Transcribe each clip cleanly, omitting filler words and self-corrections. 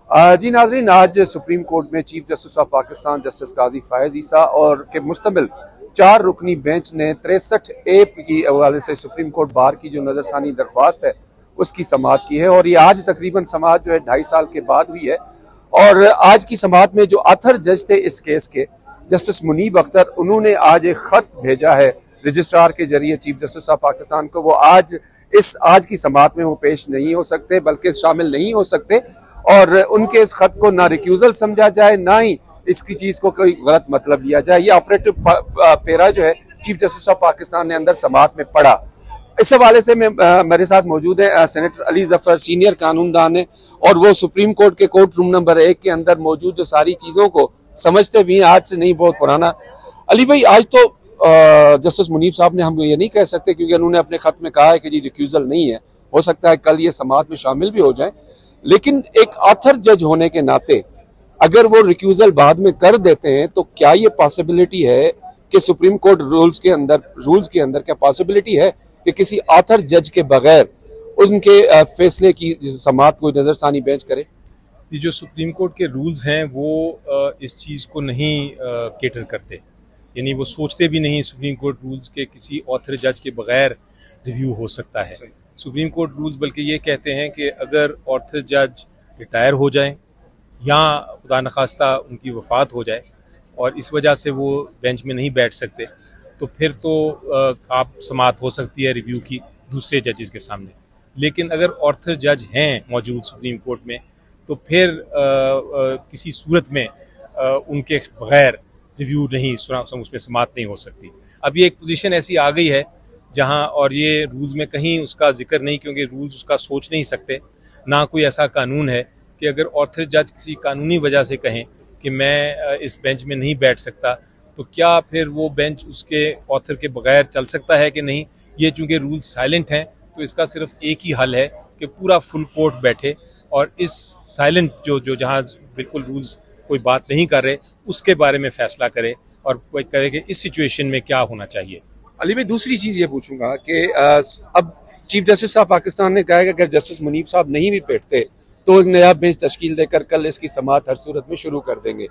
जी नाजरीन, आज supreme court में chief justice of Pakistan justice Qazi Faez Isa और के मुश्तमिल 4 रुकनी बेंच ने 63A की हवाले से सुप्रीम कोर्ट बार की जो नजरसानी दरख्वास्त है उसकी समाअत की है। और ये आज तकरीबन समाअत जो है 2.5 साल के बाद हुई है। और आज की समाअत में जो आथर जज थे इस केस के जस्टिस मुनीब अख्तर, उन्होंने आज एक खत भेजा है रजिस्ट्रार के जरिए चीफ जस्टिस ऑफ पाकिस्तान को। वो आज की समाअत में वो पेश नहीं हो सकते, बल्कि शामिल नहीं हो सकते। और उनके इस खत को ना रिक्यूजल समझा जाए, ना ही इसकी चीज को कोई गलत मतलब लिया जाए। ये ऑपरेटिव पेरा जो है चीफ जस्टिस ऑफ पाकिस्तान ने अंदर समाअत में पढ़ा। इस हवाले से मेरे साथ मौजूद है सेनेटर अली जफर, सीनियर कानूनदान है, और वो सुप्रीम कोर्ट के कोर्ट रूम नंबर 1 के अंदर मौजूद जो सारी चीजों को समझते भी हैं, आज से नहीं बहुत पुराना। अली भाई, आज तो जस्टिस मुनीब साहब ने, हम ये नहीं कह सकते क्योंकि उन्होंने अपने खत में कहा है कि जी रिक्यूजल नहीं है, हो सकता है कल ये समाअत में शामिल भी हो जाए, लेकिन एक ऑथर जज होने के नाते अगर वो रिक्यूजल बाद में कर देते हैं तो क्या ये पॉसिबिलिटी है कि सुप्रीम कोर्ट रूल्स के अंदर क्या पॉसिबिलिटी है कि किसी ऑथर जज के बगैर उनके फैसले की समाअत को नजरसानी बेंच करे? ये जो सुप्रीम कोर्ट के रूल्स हैं वो इस चीज़ को नहीं केटर करते, यानी वो सोचते भी नहीं सुप्रीम कोर्ट रूल्स के किसी ऑथर जज के बगैर रिव्यू हो सकता है। सुप्रीम कोर्ट रूल्स बल्कि ये कहते हैं कि अगर ऑथर जज रिटायर हो जाए या खुदा नखास्ता उनकी वफात हो जाए और इस वजह से वो बेंच में नहीं बैठ सकते, तो फिर तो आप समाअत हो सकती है रिव्यू की दूसरे जजेस के सामने। लेकिन अगर ऑथर जज हैं मौजूद सुप्रीम कोर्ट में तो फिर किसी सूरत में उनके बगैर रिव्यू नहीं, उसमें समाअत नहीं हो सकती। अब ये एक पोजीशन ऐसी आ गई है जहां, और ये रूल्स में कहीं उसका जिक्र नहीं, क्योंकि रूल्स उसका सोच नहीं सकते, ना कोई ऐसा कानून है कि अगर ऑथर जज किसी कानूनी वजह से कहें कि मैं इस बेंच में नहीं बैठ सकता तो क्या फिर वो बेंच उसके ऑथर के बगैर चल सकता है कि नहीं। ये चूंकि रूल्स साइलेंट हैं तो इसका सिर्फ एक ही हल है कि पूरा फुल कोर्ट बैठे और इस साइलेंट जो जहाँ बिल्कुल रूल्स कोई बात नहीं कर रहे उसके बारे में फैसला करे और कोई कहे कि इस सिचुएशन में क्या होना चाहिए। अली भाई, दूसरी चीज ये पूछूंगा कि अब चीफ जस्टिस ऑफ पाकिस्तान ने कहा है कि अगर जस्टिस मुनीब साहब नहीं भी बैठते तो नया बेंच तश्कील देकर कल इसकी समाअत हर सूरत में शुरू कर देंगे।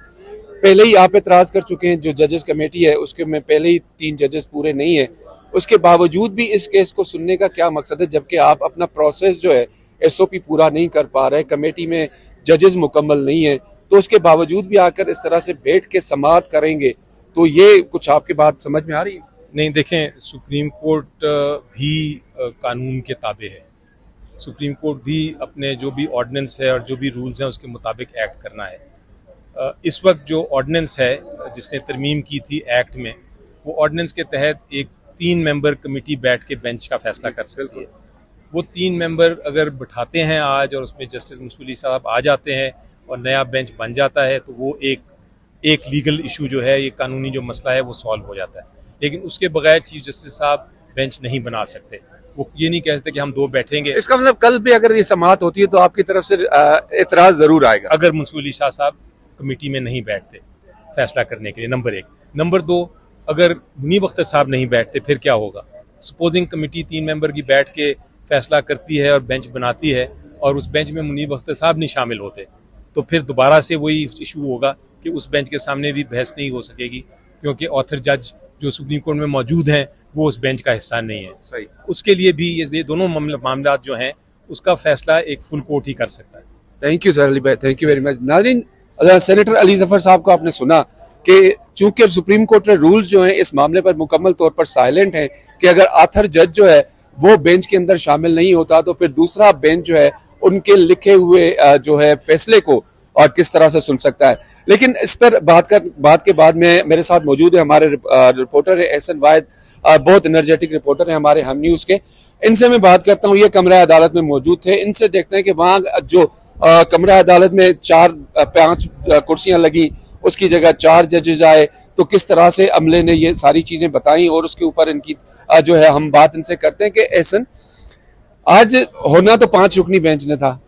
पहले ही आप एतराज कर चुके हैं, जो जजेस कमेटी है उसके में पहले ही 3 जजेस पूरे नहीं है। उसके बावजूद भी इस केस को सुनने का क्या मकसद है, जबकि आप अपना प्रोसेस जो है SOP पूरा नहीं कर पा रहे, कमेटी में जजेस मुकम्मल नहीं है, तो उसके बावजूद भी आकर इस तरह से बैठ के समाअत करेंगे, तो ये कुछ आपकी बात समझ में आ रही है? नहीं, देखें, सुप्रीम कोर्ट भी कानून के ताबे है। सुप्रीम कोर्ट भी अपने जो भी ऑर्डिनेंस है और जो भी रूल्स हैं उसके मुताबिक एक्ट करना है। इस वक्त जो ऑर्डिनेंस है जिसने तरमीम की थी एक्ट में, वो ऑर्डिनेंस के तहत एक 3 मेंबर कमेटी बैठ के बेंच का फैसला कर सकती है। वो 3 मेंबर अगर बिठाते हैं आज और उसमें जस्टिस मंसूरी साहब आ जाते हैं और नया बेंच बन जाता है तो वो एक लीगल इशू जो है, ये कानूनी जो मसला है वो सॉल्व हो जाता है। लेकिन उसके बगैर चीफ जस्टिस साहब बेंच नहीं बना सकते। वो ये नहीं कह सकते कि हम 2 बैठेंगे। इसका मतलब कल भी अगर ये समाअत होती है तो आपकी तरफ से एतराज जरूर आएगा अगर मंसूरी शाह साहब कमेटी में नहीं बैठते फैसला करने के लिए, नंबर 1। नंबर 2, अगर मुनीब अख्तर साहब नहीं बैठते फिर क्या होगा। सपोजिंग कमेटी 3 मेंबर की बैठ के फैसला करती है और बेंच बनाती है और उस बेंच में मुनीब अख्तर साहब नहीं शामिल होते, तो फिर दोबारा से वही इशू होगा कि उस बेंच के सामने भी बहस नहीं हो सकेगी, क्योंकि ऑथर जज जो सुप्रीम कोर्ट में मौजूद हैं वो उस बेंच का हिस्सा नहीं है। सही। उसके लिए भी ये दोनों मामला जो हैं उसका फैसला एक फुल कोर्ट ही कर सकता है। थैंक यू सर अली भाई, थैंक यू वेरी मच। नाज़रीन, सेनेटर अली जफर साहब को आपने सुना कि चूंकि सुप्रीम कोर्ट के रूल्स जो हैं इस मामले पर मुकम्मल तौर पर साइलेंट हैं कि अगर ऑथर जज जो है वो बेंच के अंदर शामिल नहीं होता तो फिर दूसरा बेंच जो है उनके लिखे हुए जो है फैसले को और किस तरह से सुन सकता है। लेकिन इस पर बात के बाद में मेरे साथ मौजूद है हमारे रिपोर्टर है एहसन वाहिद, बहुत एनर्जेटिक रिपोर्टर है हमारे हम न्यूज के। इनसे मैं बात करता हूँ, ये कमरा अदालत में मौजूद थे, इनसे देखते हैं कि वहाँ जो कमरा अदालत में 4-5 कुर्सियां लगी, उसकी जगह 4 जजेस आए, तो किस तरह से अमले ने ये सारी चीजें बताई और उसके ऊपर इनकी जो है हम बात इनसे करते हैं कि एहसन, आज होना तो 5 रुकनी बेंच ने था,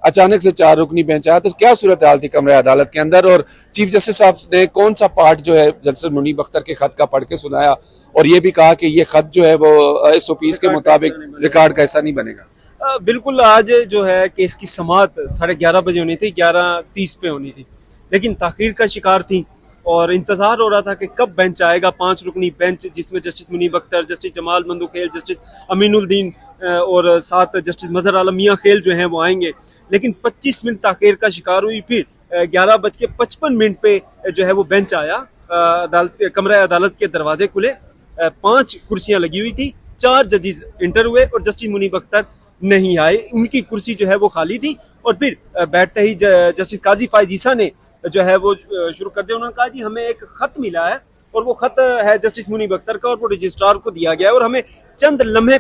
अचानक से 4 रुकनी बेंच आया, तो क्या सूरत हाल थी कमरा अदालत के अंदर और चीफ जस्टिस साहब ने कौन सा पार्ट जो है जस्टिस मुनीब अख्तर के खत का पढ़ के सुनाया और ये भी कहा कि ये खत जो है वो SOPs के मुताबिक रिकॉर्ड का हिस्सा नहीं बनेगा? बिल्कुल, आज जो है केस की समाअत 11:30 बजे होनी थी, 11:30 पे होनी थी, लेकिन ताखीर का शिकार थी और इंतजार हो रहा था कि कब बेंच आएगा। 5 रुकनी बेंच जिसमें justice Munib Akhtar, justice Jamal Mandokhail, justice Aminuddin और साथ जस्टिस मजहर आलम मियां खेल जो हैं वो आएंगे, लेकिन 25 मिनट ताखीर का शिकार हुई। फिर 11:55 पे जो है वो बेंच आया, कमरा अदालत के दरवाजे खुले, 5 कुर्सियां लगी हुई थी, 4 जजेस इंटर हुए और जस्टिस मुनीब अख्तर नहीं आए, उनकी कुर्सी जो है वो खाली थी। और फिर बैठते ही जस्टिस काजी फायज ईसा ने जो है वो शुरू कर दिया। उन्होंने कहा जी हमें एक खत मिला है और वो खत है जस्टिस मुनीब अख्तर का और वो रजिस्ट्रार को दिया गया है और हमें चंद लम्हे